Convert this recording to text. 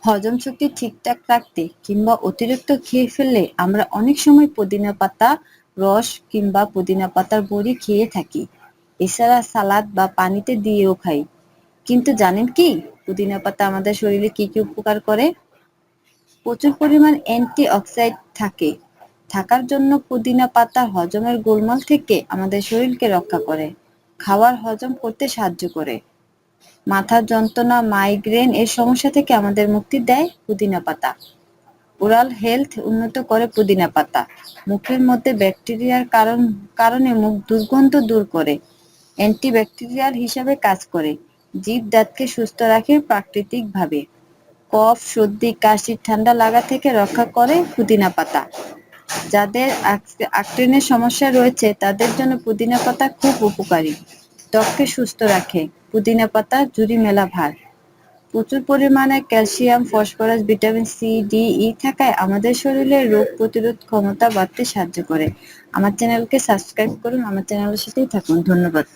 হজম শক্তি ঠিকঠাক রাখতে কিংবা অতিরিক্ত খেয়ে ফেললে আমরা অনেক সময় পুদিনা পাতা রস কিংবা পুদিনা পাতার বড়ি খেয়ে থাকি। এছাড়া সালাদ বা পানিতে দিয়েও খাই। কিন্তু জানেন কি পুদিনা পাতা আমাদের শরীরে কি কি উপকার করে? প্রচুর পরিমাণ অ্যান্টি অক্সিডেন্ট থাকার জন্য পুদিনা পাতা হজমের গোলমাল থেকে আমাদের শরীরকে রক্ষা করে। খাবার হজম করতে সাহায্য করে। মাথার যন্ত্রণা, মাইগ্রেন এর সমস্যা থেকে আমাদের মুক্তি দেয় পুদিনা পাতা। ওরাল হেলথ উন্নত করে পুদিনা পাতা। মুখের মধ্যে ব্যাকটেরিয়ার কারণে মুখ দুর্গন্ধ দূর করে। অ্যান্টিব্যাকটেরিয়াল হিসাবে কাজ করে। জিভ দাঁতকে সুস্থ রাখে প্রাকৃতিকভাবে। কফ, সর্দি, কাশি, ঠান্ডা লাগা থেকে রক্ষা করে পুদিনা পাতা। যাদের আর্থ্রিনের সমস্যা রয়েছে তাদের জন্য পুদিনা পাতা খুব উপকারী। ত্বককে সুস্থ রাখে। পুদিনা পাতা জুড়ি মেলা ভার। প্রচুর পরিমাণে calcium, phosphorus, vitamin C, D, E থাকায় আমাদের শরীরে রোগ প্রতিরোধ ক্ষমতা বাড়তে সাহায্য করে। আমার চ্যানেলকে সাবস্ক্রাইব করুন, আমার চ্যানেলের সাথেই থাকুন। ধন্যবাদ।